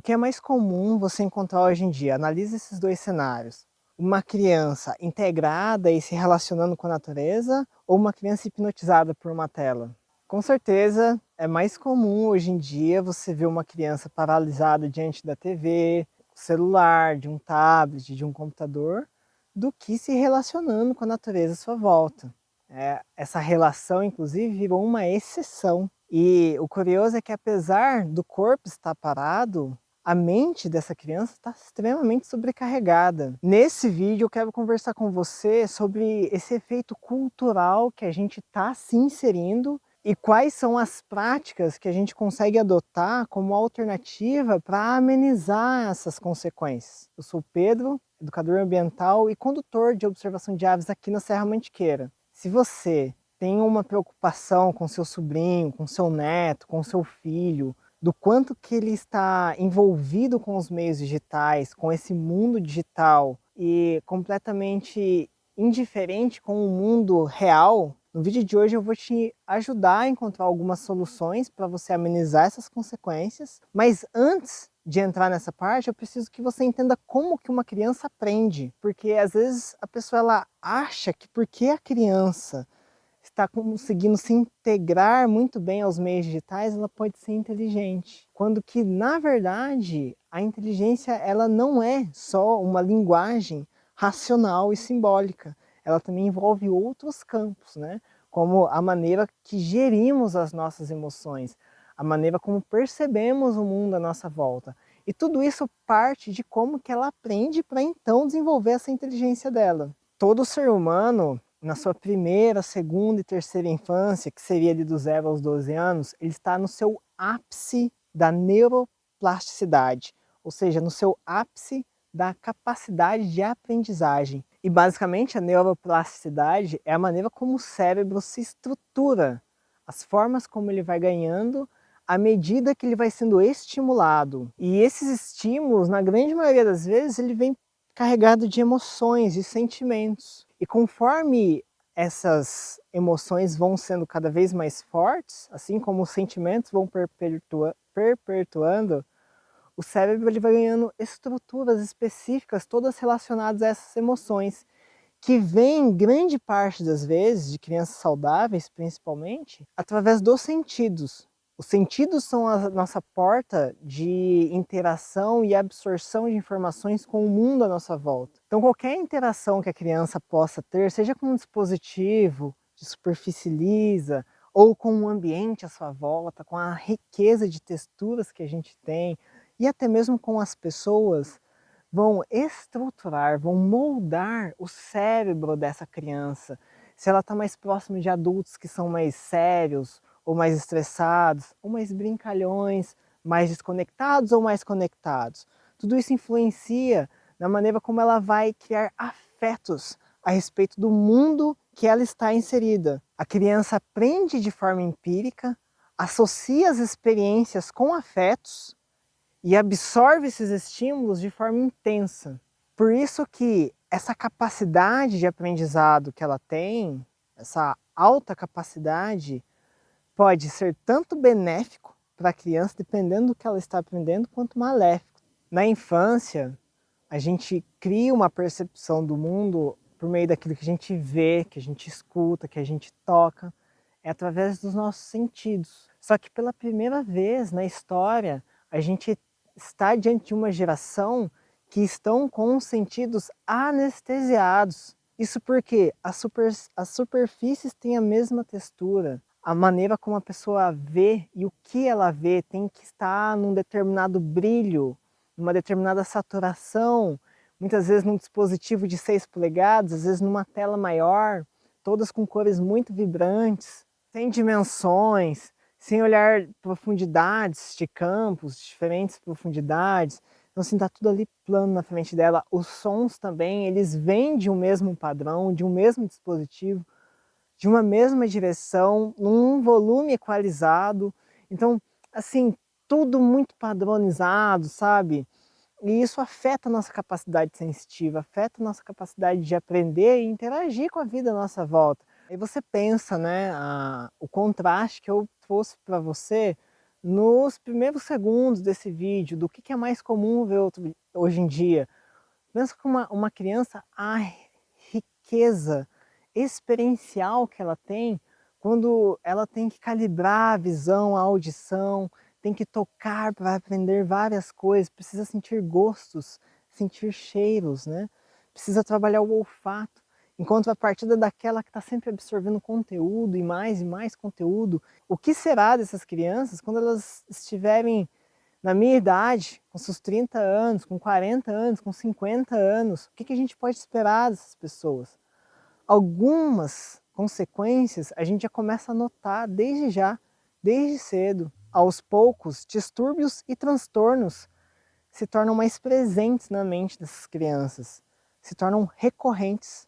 que é mais comum você encontrar hoje em dia? Analise esses dois cenários. Uma criança integrada e se relacionando com a natureza ou uma criança hipnotizada por uma tela? Com certeza é mais comum hoje em dia você ver uma criança paralisada diante da TV, celular, de um tablet, de um computador, do que se relacionando com a natureza à sua volta. Essa relação, inclusive, virou uma exceção. E o curioso é que, apesar do corpo estar parado, a mente dessa criança está extremamente sobrecarregada. Nesse vídeo eu quero conversar com você sobre esse efeito cultural que a gente está se inserindo e quais são as práticas que a gente consegue adotar como alternativa para amenizar essas consequências. Eu sou o Pedro, educador ambiental e condutor de observação de aves aqui na Serra Mantiqueira. Se você tem uma preocupação com seu sobrinho, com seu neto, com seu filho, do quanto que ele está envolvido com os meios digitais, com esse mundo digital e completamente indiferente com o mundo real, no vídeo de hoje eu vou te ajudar a encontrar algumas soluções para você amenizar essas consequências, mas antes de entrar nessa parte, eu preciso que você entenda como que uma criança aprende, porque às vezes a pessoa ela acha que porque a criança está conseguindo se integrar muito bem aos meios digitais, ela pode ser inteligente. Quando que, na verdade, a inteligência ela não é só uma linguagem racional e simbólica. Ela também envolve outros campos, né? Como a maneira que gerimos as nossas emoções, a maneira como percebemos o mundo à nossa volta. E tudo isso parte de como que ela aprende para então desenvolver essa inteligência dela. Todo ser humano, na sua primeira, segunda e terceira infância, que seria ali dos 0 aos 12 anos, ele está no seu ápice da neuroplasticidade, ou seja, no seu ápice da capacidade de aprendizagem. E basicamente a neuroplasticidade é a maneira como o cérebro se estrutura, as formas como ele vai ganhando à medida que ele vai sendo estimulado. E esses estímulos, na grande maioria das vezes, ele vem carregado de emoções e sentimentos. E conforme essas emoções vão sendo cada vez mais fortes, assim como os sentimentos vão perpetuando, o cérebro ele vai ganhando estruturas específicas todas relacionadas a essas emoções, que vêm grande parte das vezes, de crianças saudáveis principalmente, através dos sentidos. Os sentidos são a nossa porta de interação e absorção de informações com o mundo à nossa volta. Então qualquer interação que a criança possa ter, seja com um dispositivo de superfície lisa, ou com o ambiente à sua volta, com a riqueza de texturas que a gente tem, e até mesmo com as pessoas, vão estruturar, vão moldar o cérebro dessa criança. Se ela está mais próxima de adultos que são mais sérios, ou mais estressados, ou mais brincalhões, mais desconectados ou mais conectados. Tudo isso influencia na maneira como ela vai criar afetos a respeito do mundo que ela está inserida. A criança aprende de forma empírica, associa as experiências com afetos, e absorve esses estímulos de forma intensa. Por isso que essa capacidade de aprendizado que ela tem, essa alta capacidade, pode ser tanto benéfico para a criança, dependendo do que ela está aprendendo, quanto maléfico. Na infância, a gente cria uma percepção do mundo por meio daquilo que a gente vê, que a gente escuta, que a gente toca, é através dos nossos sentidos. Só que pela primeira vez na história, a gente está diante de uma geração que estão com os sentidos anestesiados. Isso porque as superfícies têm a mesma textura, a maneira como a pessoa vê e o que ela vê tem que estar num determinado brilho, numa determinada saturação, muitas vezes num dispositivo de 6 polegadas, às vezes numa tela maior, todas com cores muito vibrantes, sem dimensões, sem olhar profundidades de campos, diferentes profundidades. Então assim, está tudo ali plano na frente dela. Os sons também, eles vêm de um mesmo padrão, de um mesmo dispositivo, de uma mesma direção, num volume equalizado. Então, assim, tudo muito padronizado, sabe? E isso afeta a nossa capacidade sensitiva, afeta a nossa capacidade de aprender e interagir com a vida à nossa volta. Aí você pensa, né, o contraste que eu trouxe para você nos primeiros segundos desse vídeo, do que é mais comum ver hoje em dia. Pensa que uma criança, a riqueza experiencial que ela tem quando ela tem que calibrar a visão, a audição, tem que tocar para aprender várias coisas, precisa sentir gostos, sentir cheiros, né? Precisa trabalhar o olfato. Enquanto a partida daquela que está sempre absorvendo conteúdo e mais conteúdo, o que será dessas crianças quando elas estiverem na minha idade, com seus 30 anos, com 40 anos, com 50 anos? O que a gente pode esperar dessas pessoas? Algumas consequências a gente já começa a notar desde já, desde cedo. Aos poucos, distúrbios e transtornos se tornam mais presentes na mente dessas crianças, se tornam recorrentes,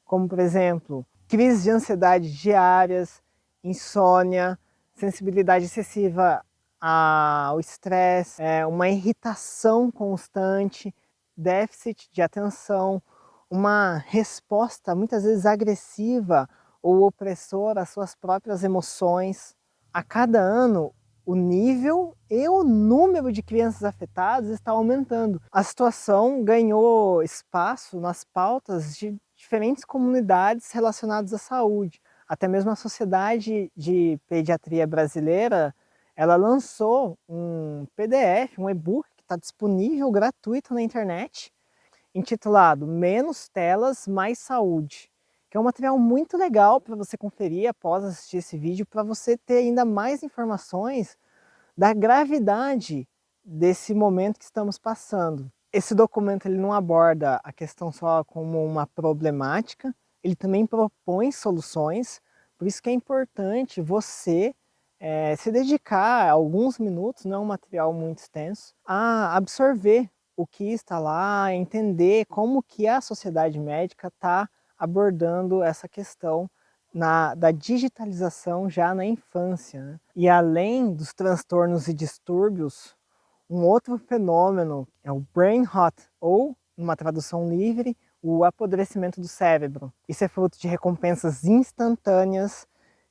como por exemplo, crises de ansiedade diárias, insônia, sensibilidade excessiva ao estresse, uma irritação constante, déficit de atenção, uma resposta muitas vezes agressiva ou opressora às suas próprias emoções. A cada ano, o nível e o número de crianças afetadas está aumentando. A situação ganhou espaço nas pautas de diferentes comunidades relacionadas à saúde. Até mesmo a Sociedade de Pediatria Brasileira, ela lançou um PDF, um e-book que está disponível gratuito na internet, intitulado Menos Telas, Mais Saúde, que é um material muito legal para você conferir após assistir esse vídeo, para você ter ainda mais informações da gravidade desse momento que estamos passando. Esse documento ele não aborda a questão só como uma problemática, ele também propõe soluções, por isso que é importante você se dedicar alguns minutos, não é um material muito extenso, a absorver o que está lá, entender como que a sociedade médica está abordando essa questão da digitalização já na infância, né? E além dos transtornos e distúrbios, um outro fenômeno é o brain rot, ou, numa tradução livre, o apodrecimento do cérebro. Isso é fruto de recompensas instantâneas,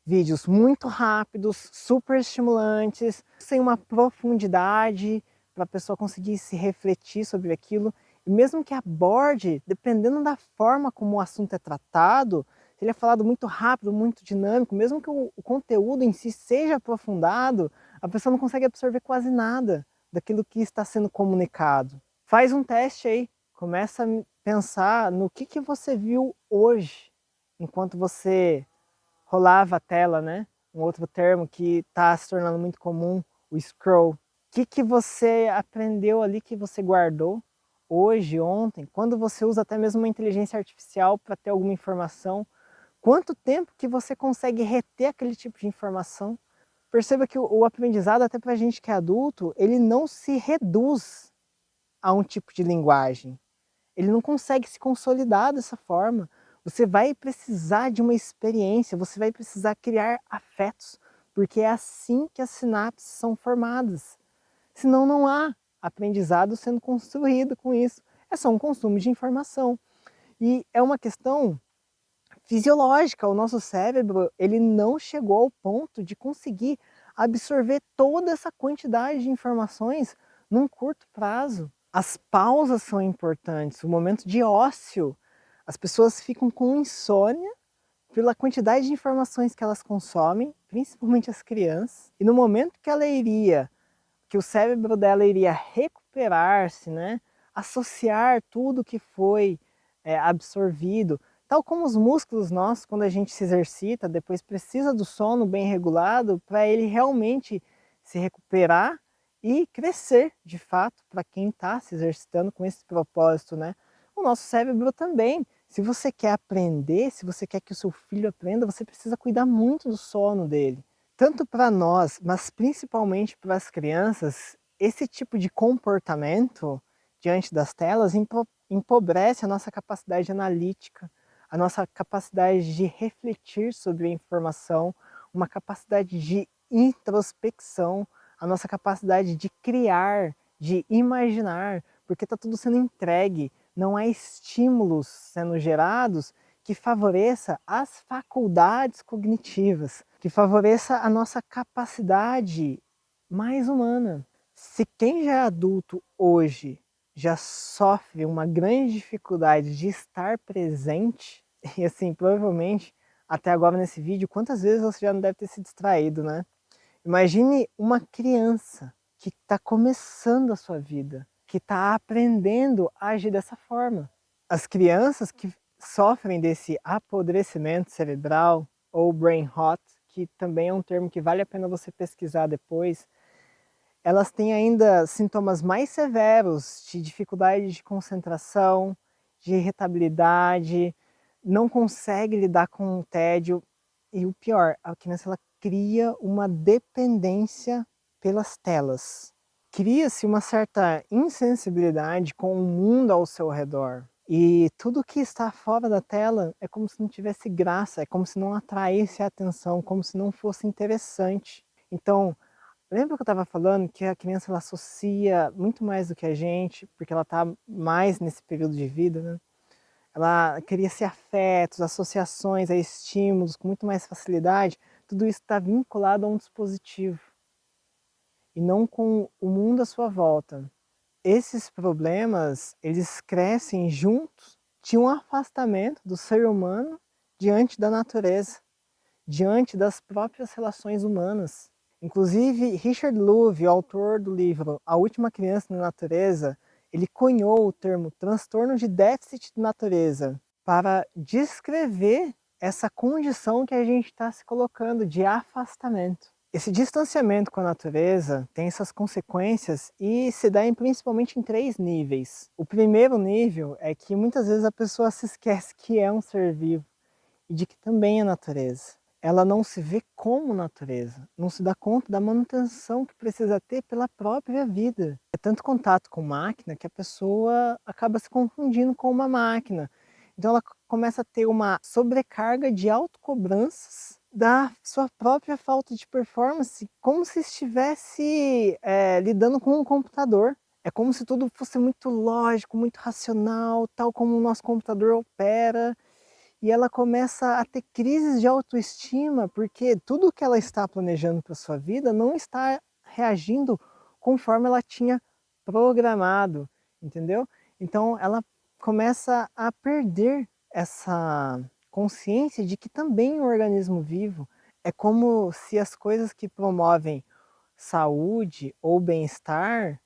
vídeos muito rápidos, super estimulantes, sem uma profundidade para a pessoa conseguir se refletir sobre aquilo. E mesmo que aborde, dependendo da forma como o assunto é tratado, se ele é falado muito rápido, muito dinâmico, mesmo que o conteúdo em si seja aprofundado, a pessoa não consegue absorver quase nada daquilo que está sendo comunicado. Faz um teste aí, começa a pensar no que você viu hoje, enquanto você rolava a tela, né? Um outro termo que está se tornando muito comum, o scroll. O que você aprendeu ali, que você guardou hoje, ontem, quando você usa até mesmo uma inteligência artificial para ter alguma informação, quanto tempo que você consegue reter aquele tipo de informação? Perceba que o aprendizado, até para a gente que é adulto, ele não se reduz a um tipo de linguagem. Ele não consegue se consolidar dessa forma. Você vai precisar de uma experiência, você vai precisar criar afetos, porque é assim que as sinapses são formadas. Senão não há aprendizado sendo construído com isso. É só um consumo de informação. E é uma questão fisiológica. O nosso cérebro, ele não chegou ao ponto de conseguir absorver toda essa quantidade de informações num curto prazo. As pausas são importantes, o momento de ócio. As pessoas ficam com insônia pela quantidade de informações que elas consomem, principalmente as crianças. E no momento que o cérebro dela iria recuperar-se, né, associar tudo que foi absorvido, tal como os músculos nossos, quando a gente se exercita, depois precisa do sono bem regulado para ele realmente se recuperar e crescer de fato, para quem está se exercitando com esse propósito, né? O nosso cérebro também. Se você quer aprender, se você quer que o seu filho aprenda, você precisa cuidar muito do sono dele. Tanto para nós, mas principalmente para as crianças, esse tipo de comportamento diante das telas empobrece a nossa capacidade analítica, a nossa capacidade de refletir sobre a informação, uma capacidade de introspecção, a nossa capacidade de criar, de imaginar, porque está tudo sendo entregue, não há estímulos sendo gerados que favoreça as faculdades cognitivas, que favoreça a nossa capacidade mais humana. Se quem já é adulto hoje já sofre uma grande dificuldade de estar presente, e assim, provavelmente, até agora nesse vídeo, quantas vezes você já não deve ter se distraído, né? Imagine uma criança que está começando a sua vida, que está aprendendo a agir dessa forma. As crianças que sofrem desse apodrecimento cerebral ou brain rot, que também é um termo que vale a pena você pesquisar depois, elas têm ainda sintomas mais severos de dificuldade de concentração, de irritabilidade, não consegue lidar com o tédio e o pior, a criança ela cria uma dependência pelas telas. Cria-se uma certa insensibilidade com o mundo ao seu redor. E tudo que está fora da tela é como se não tivesse graça, é como se não atraísse a atenção, como se não fosse interessante. Então, lembra que eu estava falando que a criança ela associa muito mais do que a gente, porque ela está mais nesse período de vida, né? Ela cria-se afetos, associações a estímulos com muito mais facilidade. Tudo isso está vinculado a um dispositivo e não com o mundo à sua volta. Esses problemas, eles crescem juntos de um afastamento do ser humano diante da natureza, diante das próprias relações humanas. Inclusive, Richard Louv, autor do livro A Última Criança na Natureza, ele cunhou o termo transtorno de déficit de natureza para descrever essa condição que a gente está se colocando de afastamento. Esse distanciamento com a natureza tem essas consequências e se dá principalmente em 3 níveis. O primeiro nível é que muitas vezes a pessoa se esquece que é um ser vivo e de que também é natureza. Ela não se vê como natureza, não se dá conta da manutenção que precisa ter pela própria vida. É tanto contato com máquina que a pessoa acaba se confundindo com uma máquina. Então ela começa a ter uma sobrecarga de autocobranças da sua própria falta de performance, como se estivesse lidando com um computador. É como se tudo fosse muito lógico, muito racional, tal como o nosso computador opera. E ela começa a ter crises de autoestima, porque tudo que ela está planejando para sua vida não está reagindo conforme ela tinha programado, entendeu? Então ela começa a perder essa consciência de que também é um organismo vivo. É como se as coisas que promovem saúde ou bem-estar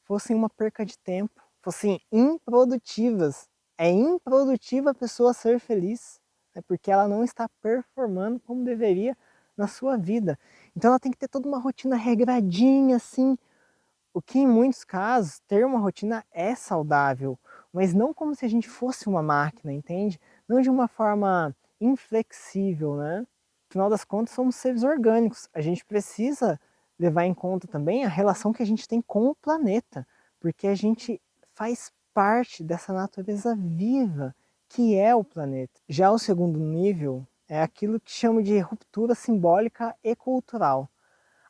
fossem uma perca de tempo, fossem improdutivas. É improdutiva a pessoa ser feliz, né, porque ela não está performando como deveria na sua vida. Então ela tem que ter toda uma rotina regradinha, assim, o que em muitos casos, ter uma rotina é saudável, mas não como se a gente fosse uma máquina, entende? Não de uma forma inflexível, né? Afinal das contas, somos seres orgânicos. A gente precisa levar em conta também a relação que a gente tem com o planeta, porque a gente faz parte dessa natureza viva que é o planeta. Já o segundo nível é aquilo que chamo de ruptura simbólica e cultural.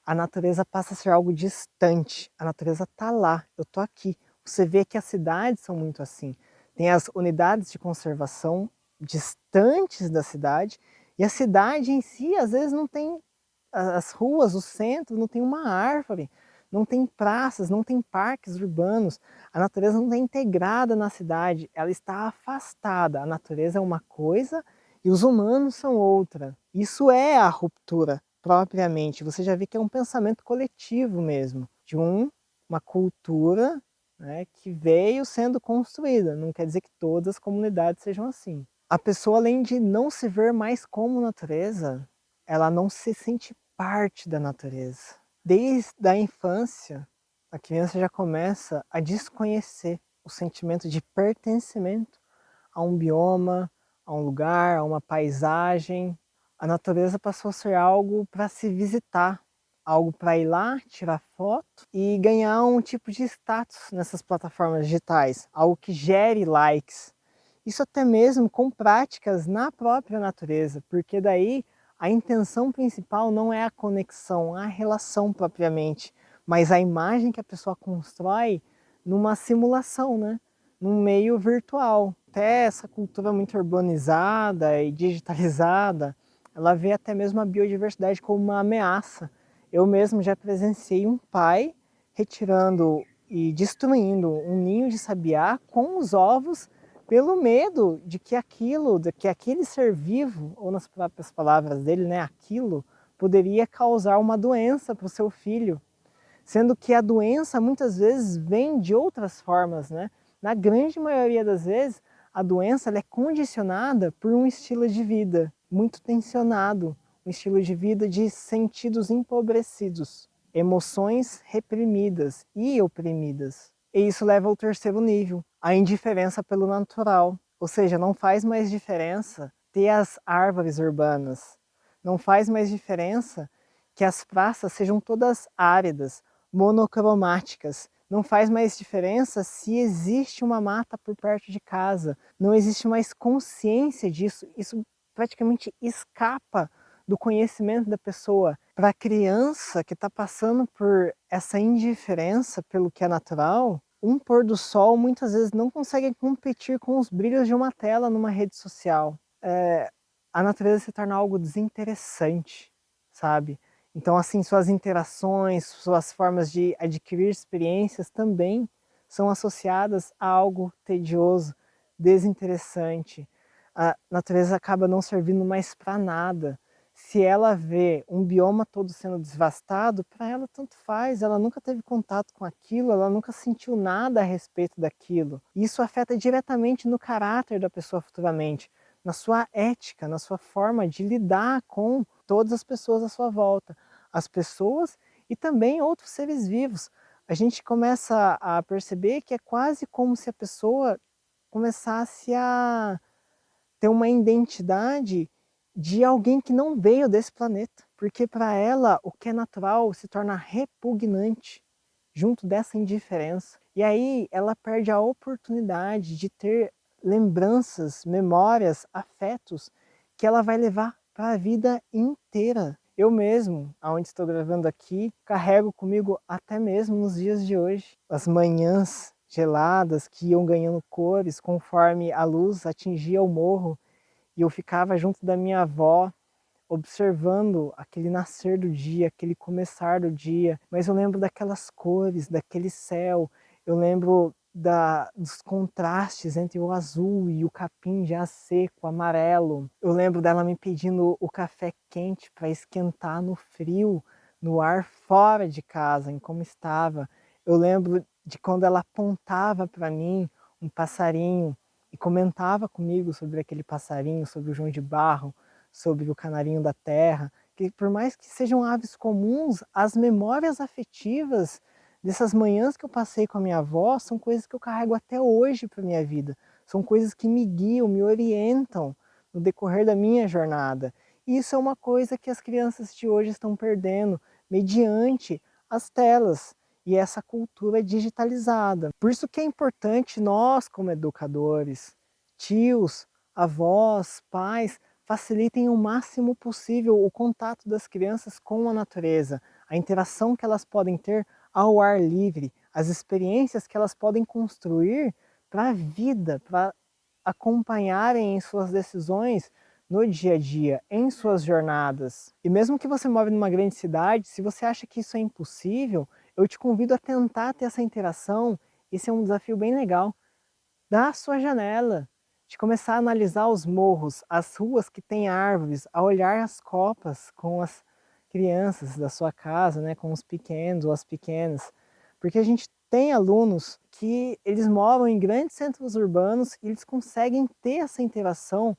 A natureza passa a ser algo distante, a natureza está lá, eu estou aqui. Você vê que as cidades são muito assim. Tem as unidades de conservação distantes da cidade, e a cidade em si, às vezes, não tem as ruas, o centro, não tem uma árvore, não tem praças, não tem parques urbanos. A natureza não está integrada na cidade, ela está afastada. A natureza é uma coisa e os humanos são outra. Isso é a ruptura propriamente. Você já vê que é um pensamento coletivo mesmo, de uma cultura, né, que veio sendo construída. Não quer dizer que todas as comunidades sejam assim. A pessoa, além de não se ver mais como natureza, ela não se sente parte da natureza. Desde a infância, a criança já começa a desconhecer o sentimento de pertencimento a um bioma, a um lugar, a uma paisagem. A natureza passou a ser algo para se visitar, algo para ir lá, tirar foto e ganhar um tipo de status nessas plataformas digitais, algo que gere likes. Isso até mesmo com práticas na própria natureza, porque daí a intenção principal não é a conexão, a relação propriamente, mas a imagem que a pessoa constrói numa simulação, né? Num meio virtual. Até essa cultura muito urbanizada e digitalizada, ela vê até mesmo a biodiversidade como uma ameaça. Eu mesmo já presenciei um pai retirando e destruindo um ninho de sabiá com os ovos pelo medo de que aquele ser vivo, ou nas próprias palavras dele, né, aquilo, poderia causar uma doença para o seu filho. Sendo que a doença muitas vezes vem de outras formas, né? Na grande maioria das vezes, a doença ela é condicionada por um estilo de vida muito tensionado, um estilo de vida de sentidos empobrecidos, emoções reprimidas e oprimidas. E isso leva ao terceiro nível, a indiferença pelo natural. Ou seja, não faz mais diferença ter as árvores urbanas, não faz mais diferença que as praças sejam todas áridas, monocromáticas. Não faz mais diferença se existe uma mata por perto de casa. Não existe mais consciência disso. Isso praticamente escapa do conhecimento da pessoa. Para a criança que está passando por essa indiferença pelo que é natural, um pôr do sol muitas vezes não consegue competir com os brilhos de uma tela numa rede social. A natureza se torna algo desinteressante, sabe? Então, assim, suas interações, suas formas de adquirir experiências também são associadas a algo tedioso, desinteressante. A natureza acaba não servindo mais para nada. Se ela vê um bioma todo sendo devastado, para ela tanto faz, ela nunca teve contato com aquilo, ela nunca sentiu nada a respeito daquilo. Isso afeta diretamente no caráter da pessoa futuramente, na sua ética, na sua forma de lidar com todas as pessoas à sua volta, as pessoas e também outros seres vivos. A gente começa a perceber que é quase como se a pessoa começasse a ter uma identidade de alguém que não veio desse planeta, porque para ela o que é natural se torna repugnante junto dessa indiferença. E aí ela perde a oportunidade de ter lembranças, memórias, afetos que ela vai levar para a vida inteira. Eu mesmo, aonde estou gravando aqui, carrego comigo até mesmo nos dias de hoje. As manhãs geladas que iam ganhando cores conforme a luz atingia o morro e eu ficava junto da minha avó observando aquele nascer do dia, aquele começar do dia, mas eu lembro daquelas cores, daquele céu, eu lembro dos contrastes entre o azul e o capim já seco, amarelo. Eu lembro dela me pedindo o café quente para esquentar no frio, no ar fora de casa, em como estava. Eu lembro de quando ela apontava para mim um passarinho e comentava comigo sobre aquele passarinho, sobre o João de Barro, sobre o canarinho da terra, que por mais que sejam aves comuns, as memórias afetivas dessas manhãs que eu passei com a minha avó são coisas que eu carrego até hoje para minha vida. São coisas que me guiam, me orientam no decorrer da minha jornada. E isso é uma coisa que as crianças de hoje estão perdendo mediante as telas e essa cultura digitalizada. Por isso que é importante nós, como educadores, tios, avós, pais, facilitem o máximo possível o contato das crianças com a natureza, a interação que elas podem ter ao ar livre, as experiências que elas podem construir para a vida, para acompanharem em suas decisões no dia a dia, em suas jornadas. E mesmo que você move numa grande cidade, se você acha que isso é impossível, eu te convido a tentar ter essa interação. Esse é um desafio bem legal da sua janela, de começar a analisar os morros, as ruas que têm árvores, a olhar as copas com as crianças da sua casa, né, com os pequenos ou as pequenas, porque a gente tem alunos que eles moram em grandes centros urbanos e eles conseguem ter essa interação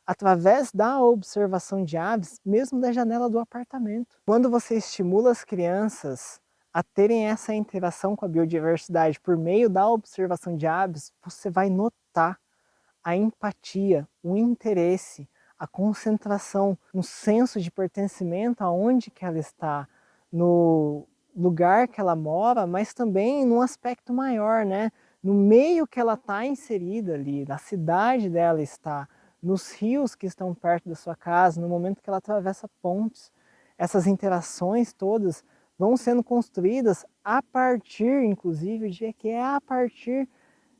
através da observação de aves, mesmo da janela do apartamento. Quando você estimula as crianças a terem essa interação com a biodiversidade por meio da observação de aves, você vai notar a empatia, o interesse, a concentração, um senso de pertencimento aonde que ela está, no lugar que ela mora, mas também num aspecto maior, né? No meio que ela está inserida ali, na cidade dela está, nos rios que estão perto da sua casa, no momento que ela atravessa pontes. Essas interações todas vão sendo construídas a partir, inclusive, de que é a partir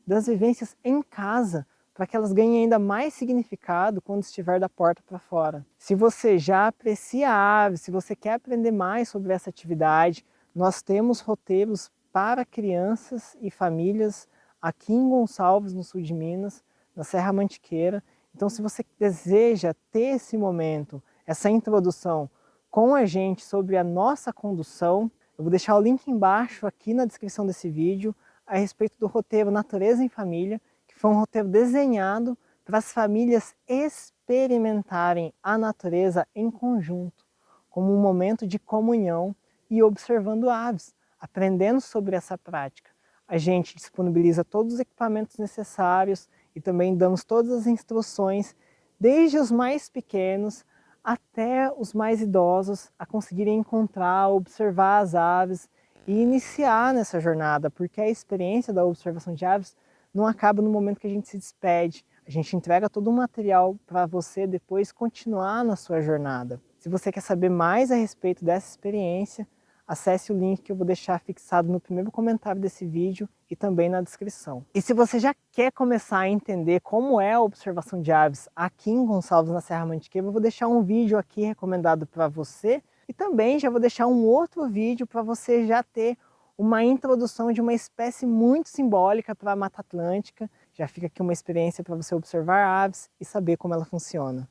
das vivências em casa, para que elas ganhem ainda mais significado quando estiver da porta para fora. Se você já aprecia aves, se você quer aprender mais sobre essa atividade, nós temos roteiros para crianças e famílias aqui em Gonçalves, no sul de Minas, na Serra Mantiqueira. Então, se você deseja ter esse momento, essa introdução com a gente sobre a nossa condução, eu vou deixar o link embaixo aqui na descrição desse vídeo a respeito do roteiro Natureza em Família, que foi um roteiro desenhado para as famílias experimentarem a natureza em conjunto, como um momento de comunhão e observando aves, aprendendo sobre essa prática. A gente disponibiliza todos os equipamentos necessários e também damos todas as instruções, desde os mais pequenos até os mais idosos, a conseguirem encontrar, observar as aves e iniciar nessa jornada, porque a experiência da observação de aves não acaba no momento que a gente se despede. A gente entrega todo o material para você depois continuar na sua jornada. Se você quer saber mais a respeito dessa experiência, acesse o link que eu vou deixar fixado no primeiro comentário desse vídeo e também na descrição. E se você já quer começar a entender como é a observação de aves aqui em Gonçalves, na Serra Mantiqueira, eu vou deixar um vídeo aqui recomendado para você e também já vou deixar um outro vídeo para você já ter uma introdução de uma espécie muito simbólica para a Mata Atlântica. Já fica aqui uma experiência para você observar aves e saber como ela funciona.